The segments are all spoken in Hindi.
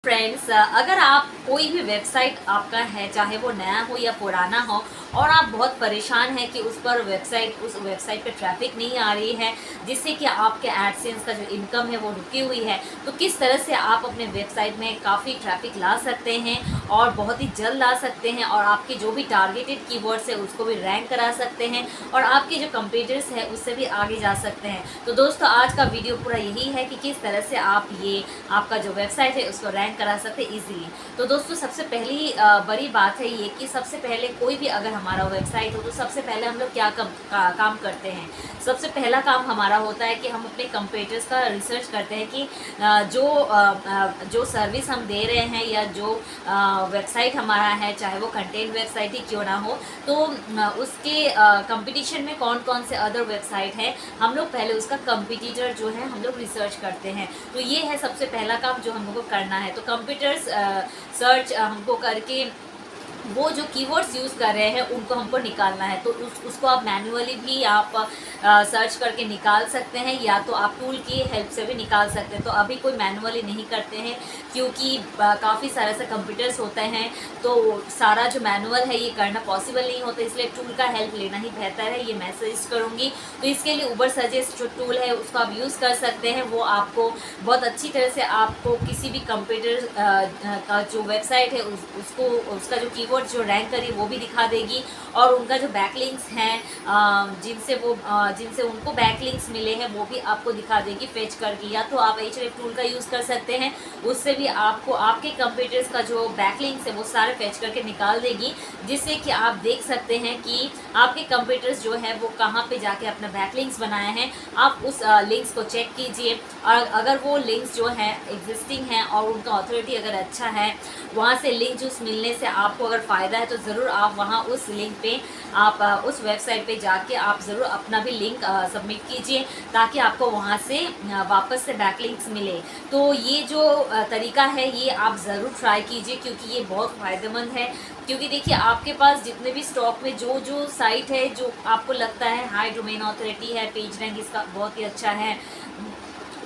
फ्रेंड्स, अगर आप कोई भी वेबसाइट आपका है, चाहे वो नया हो या पुराना हो, और आप बहुत परेशान हैं कि उस वेबसाइट पे ट्रैफिक नहीं आ रही है, जिससे कि आपके एडसेंस का जो इनकम है वो रुकी हुई है, तो किस तरह से आप अपने वेबसाइट में काफ़ी ट्रैफिक ला सकते हैं और बहुत ही जल्द ला सकते हैं, और आपके जो भी टारगेटेड कीवर्ड्स है उसको भी रैंक करा सकते हैं, और आपके जो कंपीटर्स है उससे भी आगे जा सकते हैं। तो दोस्तों, आज का वीडियो पूरा यही है कि किस तरह से आप ये आपका जो वेबसाइट है उसको रैंक करा सकते इजीली। तो दोस्तों, सबसे पहली बड़ी बात है ये कि सबसे पहले कोई भी अगर हमारा वेबसाइट हो तो सबसे पहले हम लोग क्या काम करते हैं। सबसे पहला काम हमारा होता है कि हम अपने कंपटीटर्स का रिसर्च करते हैं कि जो सर्विस हम दे रहे हैं या जो वेबसाइट हमारा है, चाहे वो कंटेंट वेबसाइट ही क्यों ना हो, तो उसके कंपटीशन में कौन कौन से अदर वेबसाइट है, हम लोग पहले उसका कंपटीटर जो है हम लोग रिसर्च करते हैं। तो ये है सबसे पहला काम जो हम लोग को करना है। तो कंप्यूटर्स सर्च हमको करके वो जो कीवर्ड्स यूज़ कर रहे हैं उनको हमको निकालना है। तो उसको आप मैन्युअली भी आप सर्च करके निकाल सकते हैं, या तो आप टूल की हेल्प से भी निकाल सकते हैं। तो अभी कोई मैन्युअली नहीं करते हैं, क्योंकि काफ़ी सारे ऐसे कंप्यूटर्स होते हैं, तो सारा जो मैनुअल है ये करना पॉसिबल नहीं होता, इसलिए टूल का हेल्प लेना ही बेहतर है। ये मैं सजेस्ट करूँगी। तो इसके लिए उबर सजेस्ट जो टूल है उसको आप यूज़ कर सकते हैं। वो आपको बहुत अच्छी तरह से आपको किसी भी कंप्यूटर का जो वेबसाइट है उसको उसका जो कीवर्ड जो रैंक करी वो भी दिखा देगी, और उनका जो बैकलिंक्स हैं जिनसे उनको बैकलिंक्स मिले हैं वो भी आपको दिखा देगी फेच करके। या तो आप एचरेफ टूल का यूज़ कर सकते हैं, उससे भी आपको आपके कंप्यूटर्स का जो बैकलिंक्स है वो सारे फेच करके निकाल देगी, जिससे कि आप देख सकते हैं कि आपके कंप्यूटर्स जो है वो कहाँ पे जाके अपना बैकलिंक्स बनाए हैं। आप उस लिंक्स को चेक कीजिए, और अगर वो लिंक्स जो है एग्जिस्टिंग हैं और उनका ऑथोरिटी अगर अच्छा है, वहाँ से लिंक जूस मिलने से आपको अगर फ़ायदा है तो ज़रूर आप वहाँ उस लिंक पे आप उस वेबसाइट पे जाके आप ज़रूर अपना भी लिंक सबमिट कीजिए, ताकि आपको वहाँ से वापस से बैकलिंक्स मिले। तो ये जो तरीका है ये आप ज़रूर ट्राई कीजिए, क्योंकि ये बहुत फ़ायदेमंद है। क्योंकि देखिए, आपके पास जितने भी स्टॉक में जो जो साइट है जो आपको लगता है हाई डोमेन ऑथोरिटी है, पेज रैंक इसका बहुत ही अच्छा है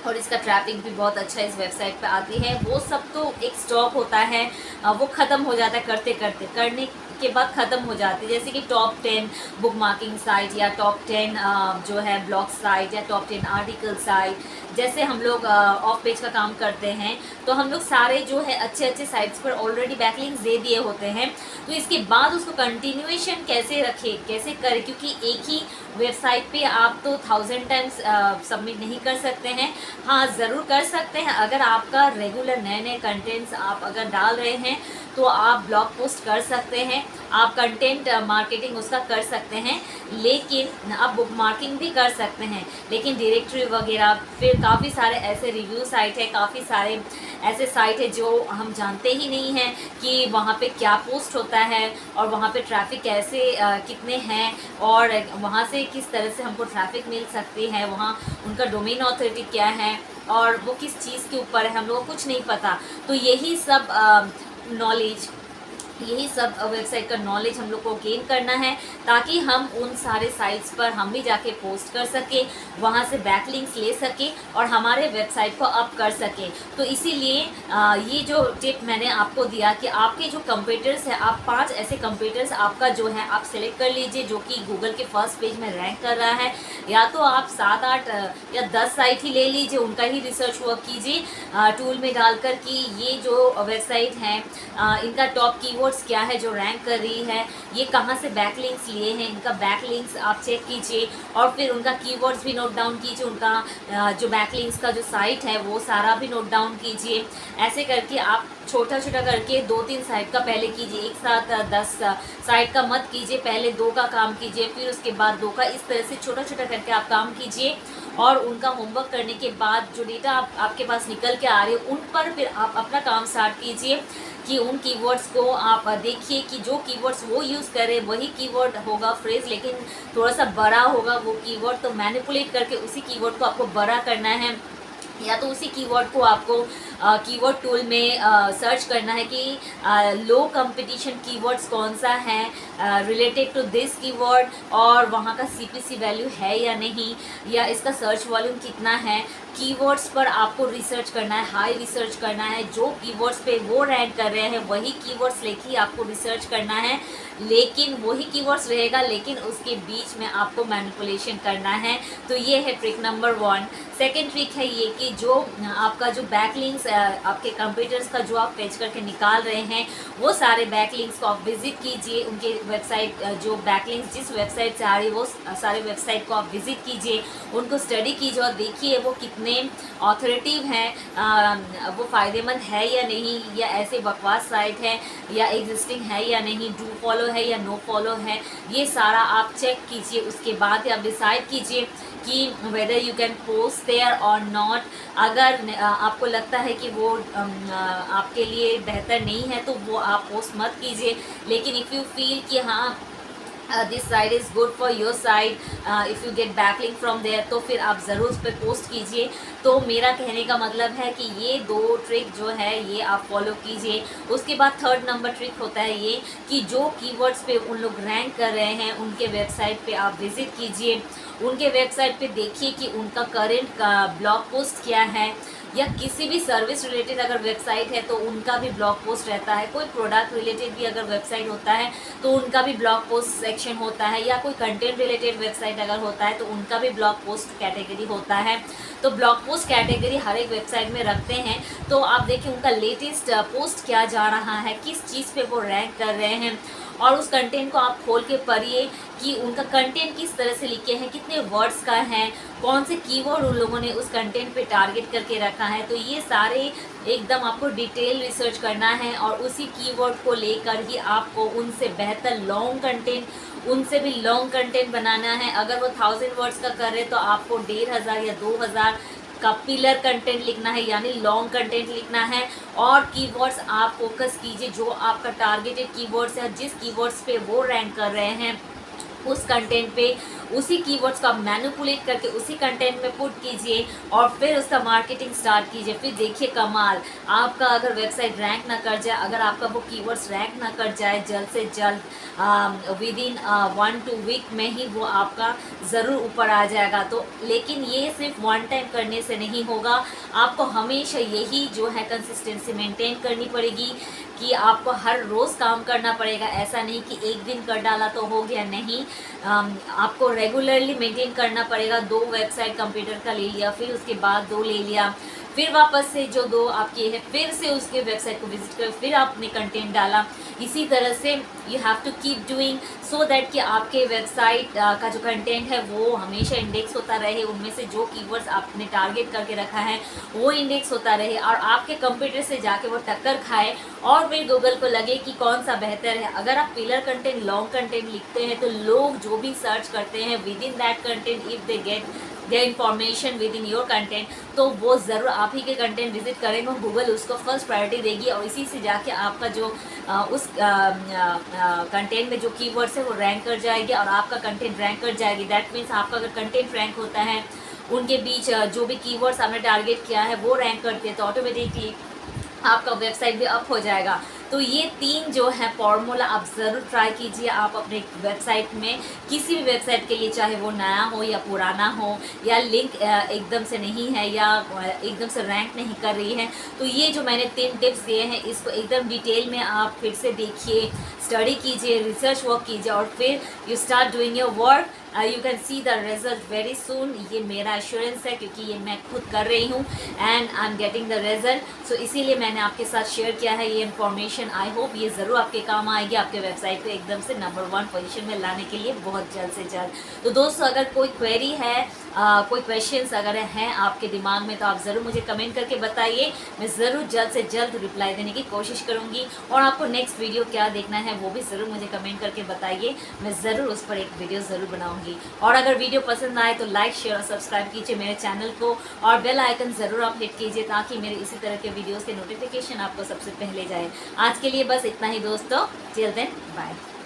और इसका ट्रैफिक भी बहुत अच्छा इस वेबसाइट पे आती है, वो सब तो एक स्टॉक होता है, वो ख़त्म हो जाता है करने के बाद ख़त्म हो जाती है। जैसे कि टॉप 10 बुक मार्किंग साइट, या टॉप 10 जो है ब्लॉग साइट, या टॉप 10 आर्टिकल साइट। जैसे हम लोग ऑफ पेज का काम करते हैं, तो हम लोग सारे जो है अच्छे अच्छे साइट्स पर ऑलरेडी बैकलिंक्स दे दिए होते हैं। तो इसके बाद उसको कंटिन्यूएशन कैसे रखें, कैसे करें, क्योंकि एक ही वेबसाइट पे आप तो 1000 टाइम्स सबमिट नहीं कर सकते हैं। हाँ, ज़रूर कर सकते हैं। अगर आपका रेगुलर नए नए कंटेंट्स आप अगर डाल रहे हैं तो आप ब्लॉग पोस्ट कर सकते हैं, आप कंटेंट मार्केटिंग उसका कर सकते हैं, लेकिन आप बुक मार्किंग भी कर सकते हैं। लेकिन डायरेक्टरी वगैरह, फिर काफ़ी सारे ऐसे रिव्यू साइट है, काफ़ी सारे ऐसे साइट है जो हम जानते ही नहीं हैं कि वहाँ पे क्या पोस्ट होता है, और वहाँ पे ट्रैफिक कैसे कितने हैं, और वहाँ से किस तरह से हमको ट्रैफिक मिल सकती है, वहाँ उनका डोमेन ऑथोरिटी क्या है, और वो किस चीज़ के ऊपर है, हम लोगों को कुछ नहीं पता। तो यही सब वेबसाइट का नॉलेज हम लोग को गेन करना है, ताकि हम उन सारे साइट्स पर हम भी जाके पोस्ट कर सकें, वहाँ से बैकलिंक्स ले सकें और हमारे वेबसाइट को अप कर सकें। तो इसीलिए ये जो टिप मैंने आपको दिया कि आपके जो कंप्यूटर्स है, आप 5 ऐसे कंप्यूटर्स आपका जो है आप सेलेक्ट कर लीजिए जो कि गूगल के फर्स्ट पेज में रैंक कर रहा है, या तो आप 7-8 या 10 साइट ही ले लीजिए, उनका ही रिसर्च वर्क कीजिए टूल में डालकर कि ये जो वेबसाइट हैं इनका टॉप कीवर्ड्स क्या है जो रैंक कर रही है, ये कहाँ से बैकलिंक्स लिए हैं, इनका बैकलिंक्स आप चेक कीजिए, और फिर उनका कीवर्ड्स भी नोट डाउन कीजिए, उनका जो बैकलिंक्स का जो साइट है वो सारा भी नोट डाउन कीजिए। ऐसे करके आप छोटा छोटा करके 2-3 साइट का पहले कीजिए, एक साथ 10 साइट का मत कीजिए, पहले 2 का काम कीजिए, फिर उसके बाद 2 का, इस तरह से छोटा छोटा करके आप काम कीजिए। और उनका होमवर्क करने के बाद जो डेटा आपके पास निकल के आ रहे हैं उन पर फिर आप अपना काम स्टार्ट कीजिए, कि उन कीवर्ड्स को आप देखिए कि जो कीवर्ड्स वो यूज़ करें वही कीवर्ड होगा फ्रेज, लेकिन थोड़ा सा बड़ा होगा वो कीवर्ड, तो मैनिपुलेट करके उसी कीवर्ड को आपको बड़ा करना है, या तो उसी कीवर्ड को आपको कीवर्ड टूल में सर्च करना है कि लो कंपटीशन कीवर्ड्स कौन सा है रिलेटेड टू दिस कीवर्ड, और वहाँ का सीपीसी वैल्यू है या नहीं, या इसका सर्च वॉल्यूम कितना है। कीवर्ड्स पर आपको रिसर्च करना है, हाई रिसर्च करना है। जो कीवर्ड्स पे वो रैंक कर रहे हैं वही कीवर्ड्स लेके आपको रिसर्च करना है, लेकिन वही कीवर्ड्स रहेगा, लेकिन उसके बीच में आपको मैनिपुलेशन करना है। तो ये है ट्रिक नंबर 1। सेकेंड ट्रिक है ये कि जो आपका जो बैकलिंक्स आपके कंप्यूटर्स का जो आप फेच करके निकाल रहे हैं, वो सारे बैकलिंक्स को आप विजिट कीजिए। उनके वेबसाइट जो बैकलिंक्स जिस वेबसाइट से आ रही है वो सारे वेबसाइट को आप विजिट कीजिए, उनको स्टडी कीजिए और देखिए वो कितने ऑथोरेटिव हैं, वो फ़ायदेमंद है या नहीं, या ऐसे बकवास साइट है या एग्जिस्टिंग है या नहीं, डू फॉलो है या नो फॉलो है। ये सारा आप चेक कीजिए, उसके बाद ही आप डिसाइड कीजिए कि whether you can post there or not. अगर आपको लगता है कि वो आपके लिए बेहतर नहीं है तो वो आप पोस्ट मत कीजिए, लेकिन इफ़ यू फील कि हाँ this site is good for your site, if you get backlink from there, तो फिर आप ज़रूर उस पर पोस्ट कीजिए। तो मेरा कहने का मतलब है कि ये 2 ट्रिक जो है ये आप फॉलो कीजिए। उसके बाद थर्ड नंबर ट्रिक होता है ये कि जो कीवर्ड्स पे उन लोग रैंक कर रहे हैं उनके वेबसाइट पे आप विज़िट कीजिए, उनके वेबसाइट पे देखिए कि उनका करेंट का ब्लॉग पोस्ट क्या है, या किसी भी सर्विस रिलेटेड अगर वेबसाइट है तो उनका भी ब्लॉग पोस्ट रहता है, कोई प्रोडक्ट रिलेटेड भी अगर वेबसाइट होता है तो उनका भी ब्लॉग पोस्ट सेक्शन होता है, या कोई कंटेंट रिलेटेड वेबसाइट अगर होता है तो उनका भी ब्लॉग पोस्ट कैटेगरी होता है। तो ब्लॉग पोस्ट कैटेगरी हर एक वेबसाइट में रखते हैं, तो आप देखिए उनका लेटेस्ट पोस्ट क्या जा रहा है, किस चीज़ पे वो रैंक कर रहे हैं, और उस कंटेंट को आप खोल के पढ़िए कि उनका कंटेंट किस तरह से लिखे हैं, कितने वर्ड्स का है, कौन से कीवर्ड उन लोगों ने उस कंटेंट पे टारगेट करके रखा है। तो ये सारे एकदम आपको डिटेल रिसर्च करना है, और उसी कीवर्ड को लेकर ही आपको उनसे बेहतर लॉन्ग कंटेंट, उनसे भी लॉन्ग कंटेंट बनाना है। अगर वो 1000 वर्ड्स का कर रहे तो आपको 1500 या 2000 का पिलर कंटेंट लिखना है, यानी लॉन्ग कंटेंट लिखना है। और कीवर्ड्स आप फोकस कीजिए जो आपका टारगेटेड कीवर्ड्स है, जिस कीवर्ड्स पे वो रैंक कर रहे हैं उस कंटेंट पे उसी कीवर्ड्स को आप मैनिपुलेट करके उसी कंटेंट में पुट कीजिए, और फिर उसका मार्केटिंग स्टार्ट कीजिए। फिर देखिए कमाल, आपका अगर वेबसाइट रैंक ना कर जाए, अगर आपका वो कीवर्ड्स रैंक ना कर जाए जल्द से जल्द विद इन 1-2 वीक में ही वो आपका ज़रूर ऊपर आ जाएगा। तो लेकिन ये सिर्फ वन टाइम करने से नहीं होगा, आपको हमेशा यही जो है कंसिस्टेंसी मेंटेन करनी पड़ेगी कि आपको हर रोज़ काम करना पड़ेगा। ऐसा नहीं कि एक दिन कर डाला तो हो गया, नहीं, आपको रेगुलरली मेंटेन करना पड़ेगा। 2 वेबसाइट कंप्यूटर का ले लिया, फिर उसके बाद 2 ले लिया, फिर वापस से जो 2 आपके है फिर से उसके वेबसाइट को विजिट कर फिर आपने कंटेंट डाला। इसी तरह से you have to keep doing so that कि आपके वेबसाइट का जो कंटेंट है वो हमेशा इंडेक्स होता रहे, उनमें से जो कीवर्ड्स आपने टारगेट करके रखा है वो इंडेक्स होता रहे, और आपके कंप्यूटर से जाके वो टक्कर खाए, और फिर गूगल को लगे कि कौन सा बेहतर है। अगर आप पिलर कंटेंट, लॉन्ग कंटेंट लिखते हैं तो लोग जो भी सर्च करते हैं within that content, if they get their information within your content, तो वो ज़रूर आप ही के कंटेंट विजिट करेंगे, गूगल उसको फर्स्ट प्रायोरिटी देगी, और इसी से जाके आपका जो उस कंटेंट में जो कीवर्ड्स है वो रैंक कर जाएगी, और आपका कंटेंट रैंक कर जाएगी। दैट मीन्स आपका अगर कंटेंट रैंक होता है, उनके बीच जो भी कीवर्ड्स आपने टारगेट किया है वो रैंक करते हैं, तो ऑटोमेटिकली आपका वेबसाइट भी अप हो जाएगा। तो ये 3 जो है फॉर्मूला आप ज़रूर ट्राई कीजिए। आप अपने वेबसाइट में, किसी भी वेबसाइट के लिए, चाहे वो नया हो या पुराना हो, या लिंक एकदम से नहीं है या एकदम से रैंक नहीं कर रही है, तो ये जो मैंने 3 टिप्स दिए हैं इसको एकदम डिटेल में आप फिर से देखिए, स्टडी कीजिए, रिसर्च वर्क कीजिए, और फिर you start doing your work. You can see the result very soon. ये मेरा एश्योरेंस है क्योंकि ये मैं खुद कर रही हूँ, and I am getting the result. So इसीलिए मैंने आपके साथ शेयर किया है ये इन्फॉर्मेशन। आई होप ये ज़रूर आपके काम आएगी, आपके वेबसाइट को एकदम से नंबर 1 पोजीशन में लाने के लिए बहुत जल्द से जल्द। तो दोस्तों, अगर कोई क्वेरी है, कोई क्वेश्चंस अगर हैं आपके दिमाग में, तो आप ज़रूर मुझे कमेंट करके बताइए। मैं ज़रूर जल्द से जल्द रिप्लाई देने की कोशिश करूँगी, और आपको नेक्स्ट वीडियो क्या देखना है वो भी ज़रूर मुझे कमेंट करके बताइए। मैं ज़रूर उस पर एक वीडियो ज़रूर बनाऊँगी। और अगर वीडियो पसंद आए तो लाइक, शेयर और सब्सक्राइब कीजिए मेरे चैनल को, और बेल आइकन ज़रूर आप हिट कीजिए ताकि मेरे इसी तरह के वीडियोज़ के नोटिफिकेशन आपको सबसे पहले जाए। आज के लिए बस इतना ही दोस्तों, टिल देन बाय।